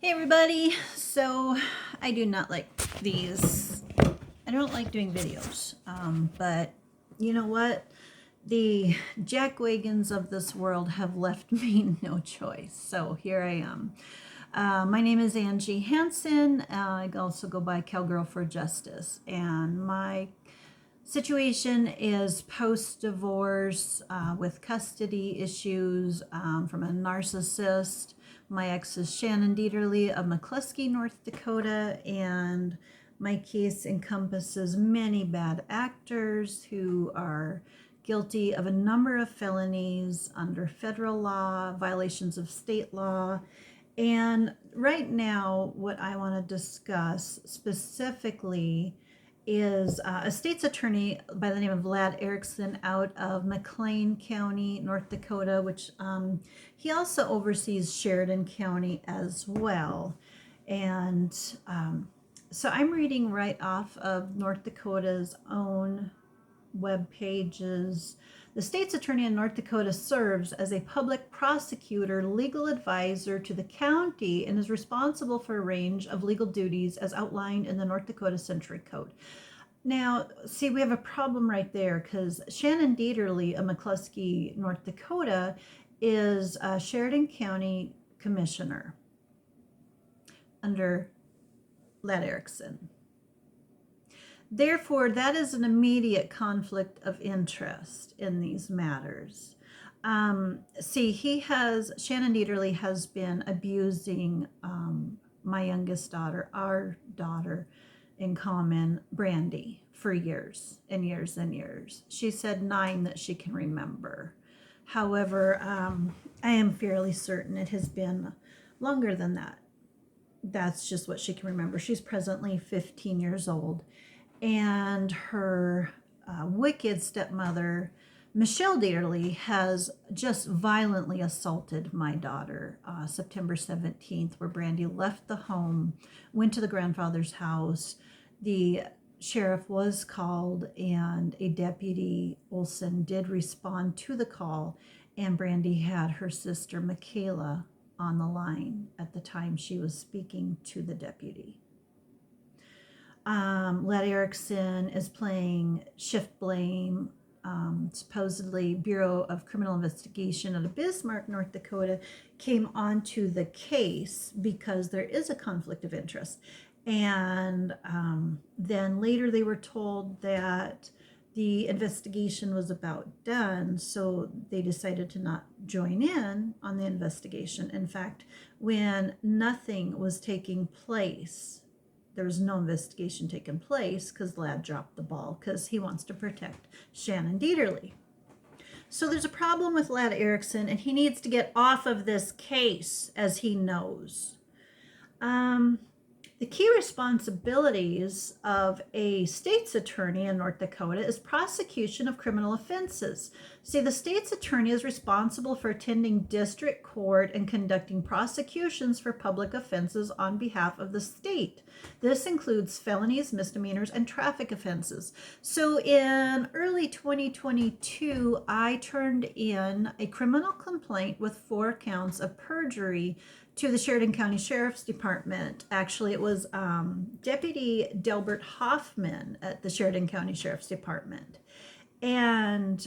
Hey everybody, so I do not like these. I don't like doing videos, but you know what? The jackwagons of this world have left me no choice. So here I am. My name is Angie Hansen. I also go by Cowgirl for Justice, and my situation is post-divorce with custody issues from a narcissist. My ex is Shannon Dieterle of McCluskey, North Dakota, and my case encompasses many bad actors who are guilty of a number of felonies under federal law, violations of state law. And right now, what I want to discuss specifically is a state's attorney by the name of Erickson out of McLean County, North Dakota, which he also oversees Sheridan County as well. And so I'm reading right off of North Dakota's own web pages. The state's attorney in North Dakota serves as a public prosecutor, legal advisor to the county, and is responsible for a range of legal duties as outlined in the North Dakota Century Code. Now, see, we have a problem right there because Shannon Dieterle of McCluskey, North Dakota, is a Sheridan County Commissioner under Erickson. Therefore, that is an immediate conflict of interest in these matters. See, Shannon Dieterle has been abusing my youngest daughter, our daughter in common, Brandy, for years and years and years. She said 9 that she can remember. However, I am fairly certain it has been longer than that. That's just what she can remember. She's presently 15 years old. And her wicked stepmother, Michelle Dieterle, has just violently assaulted my daughter September 17th, where Brandy left the home, went to the grandfather's house. The sheriff was called, and a deputy, Olson, did respond to the call, and Brandy had her sister, Michaela, on the line at the time she was speaking to the deputy. Erickson is playing shift blame. Supposedly, Bureau of Criminal Investigation out of Bismarck, North Dakota, came onto the case because there is a conflict of interest. And then later they were told that the investigation was about done, so they decided to not join in on the investigation. In fact, when nothing was taking place, there was no investigation taking place because Ladd dropped the ball because he wants to protect Shannon Dieterle. So there's a problem with Ladd Erickson, and he needs to get off of this case, as he knows. The key responsibilities of a state's attorney in North Dakota is prosecution of criminal offenses. See, the state's attorney is responsible for attending district court and conducting prosecutions for public offenses on behalf of the state. This includes felonies, misdemeanors, and traffic offenses. So in early 2022, I turned in a criminal complaint with 4 counts of perjury to the Sheridan County Sheriff's Department. Actually, it was Deputy Delbert Hoffman at the Sheridan County Sheriff's Department. And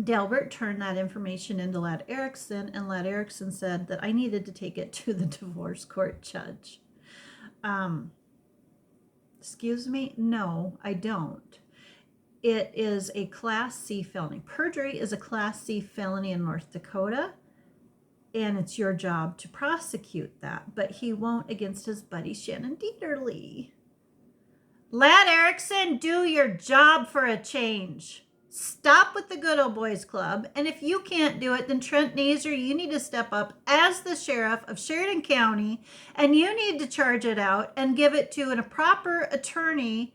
Delbert turned that information into Ladd Erickson, and Ladd Erickson said that I needed to take it to the divorce court judge. Excuse me? No, I don't. It is a Class C felony. Perjury is a Class C felony in North Dakota, and it's your job to prosecute that. But he won't against his buddy Shannon Dieterle. Ladd Erickson, do your job for a change. Stop with the Good Old Boys Club. And if you can't do it, then Trent Naser, you need to step up as the sheriff of Sheridan County, and you need to charge it out and give it to a proper attorney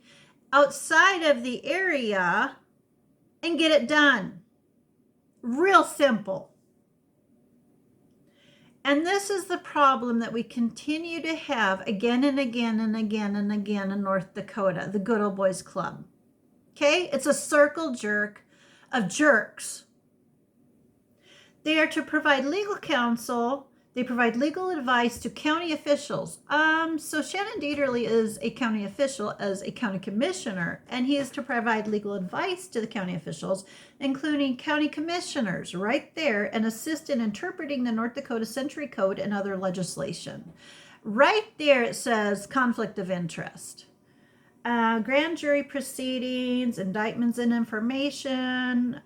outside of the area and get it done. Real simple. And this is the problem that we continue to have again and again and again and again in North Dakota, the Good Old Boys Club. Okay? It's a circle jerk of jerks. They are to provide legal counsel They provide legal advice to county officials. So Shannon Dieterle is a county official as a county commissioner, and he is to provide legal advice to the county officials, including county commissioners, right there, and assist in interpreting the North Dakota Century Code and other legislation. Right there it says conflict of interest. Grand jury proceedings, indictments and information,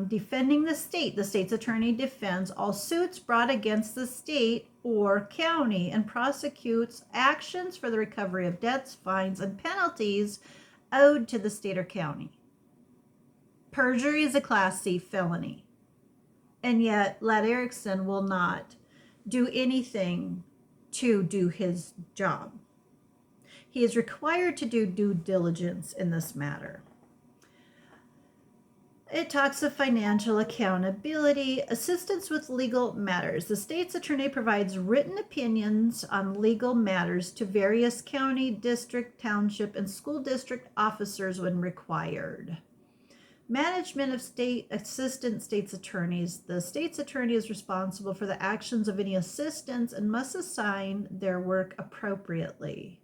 defending the state. The state's attorney defends all suits brought against the state or county and prosecutes actions for the recovery of debts, fines, and penalties owed to the state or county. Perjury is a Class C felony. And yet, Lad Erickson will not do anything to do his job. He is required to do due diligence in this matter. It talks of financial accountability, assistance with legal matters. The state's attorney provides written opinions on legal matters to various county, district, township, and school district officers when required. Management of state assistant state's attorneys. The state's attorney is responsible for the actions of any assistants and must assign their work appropriately.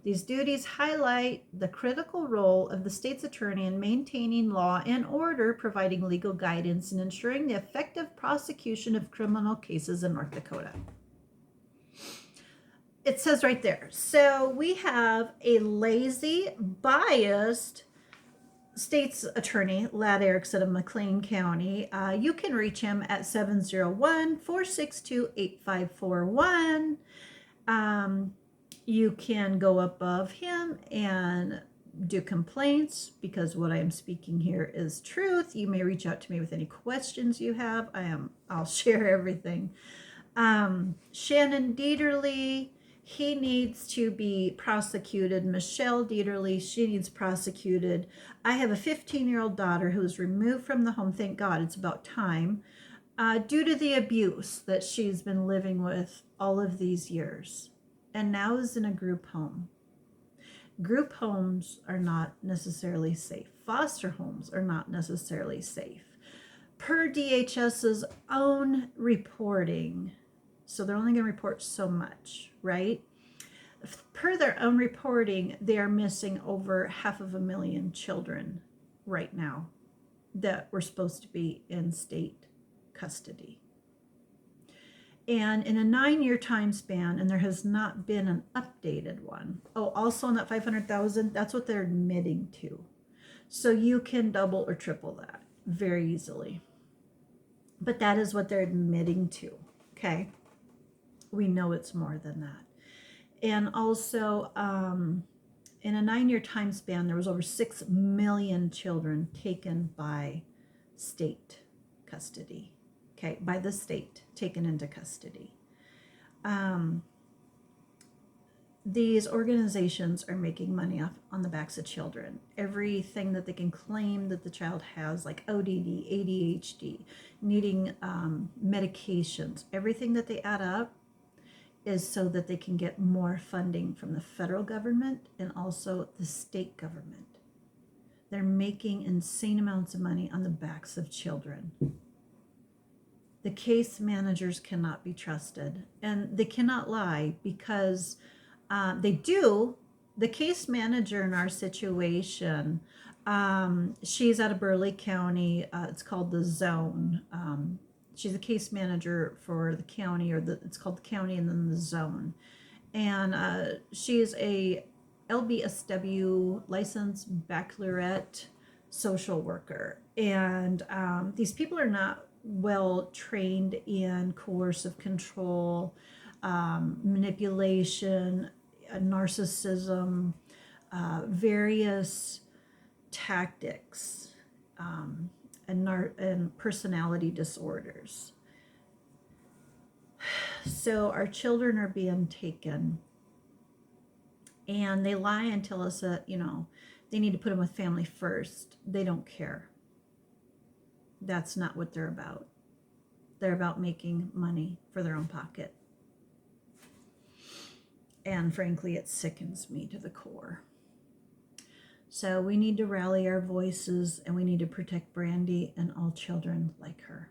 These duties highlight the critical role of the state's attorney in maintaining law and order, providing legal guidance, and ensuring the effective prosecution of criminal cases in North Dakota. It says right there. So we have a lazy, biased state's attorney, Lad Erickson of McLean County. You can reach him at 701-462-8541. You can go above him and do complaints, because what I am speaking here is truth. You may reach out to me with any questions you have. I'll share everything. Shannon Dieterle, he needs to be prosecuted. Michelle Dieterle, she needs prosecuted. I have a 15-year-old daughter who was removed from the home. Thank God, it's about time, due to the abuse that she's been living with all of these years, and now is in a group home. Group homes are not necessarily safe. Foster homes are not necessarily safe. Per DHS's own reporting, so they're only going to report so much, right? Per their own reporting, they are missing over 500,000 children right now that were supposed to be in state custody. And in a 9-year time span, and there has not been an updated one. Oh, also in that 500,000, that's what they're admitting to. So you can double or triple that very easily. But that is what they're admitting to, okay? We know it's more than that. And also, in a 9-year time span, there was over 6 million children taken by state custody. Okay, by the state, taken into custody. These organizations are making money off on the backs of children. Everything that they can claim that the child has, like ODD, ADHD, needing medications, everything that they add up is so that they can get more funding from the federal government and also the state government. They're making insane amounts of money on the backs of children. The case managers cannot be trusted, and they cannot lie, because they do. The case manager in our situation, she's out of Burleigh County. It's called the Zone. She's a case manager for the county, or it's called the county and then the zone. And she's a LBSW licensed baccalaureate social worker. And these people are not well trained in coercive control, manipulation, narcissism, various tactics, and personality disorders. So our children are being taken, and they lie and tell us that, they need to put them with family first. They don't care. That's not what they're about. They're about making money for their own pocket. And frankly, it sickens me to the core. So we need to rally our voices, and we need to protect Brandy and all children like her.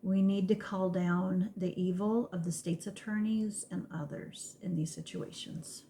We need to call down the evil of the state's attorneys and others in these situations.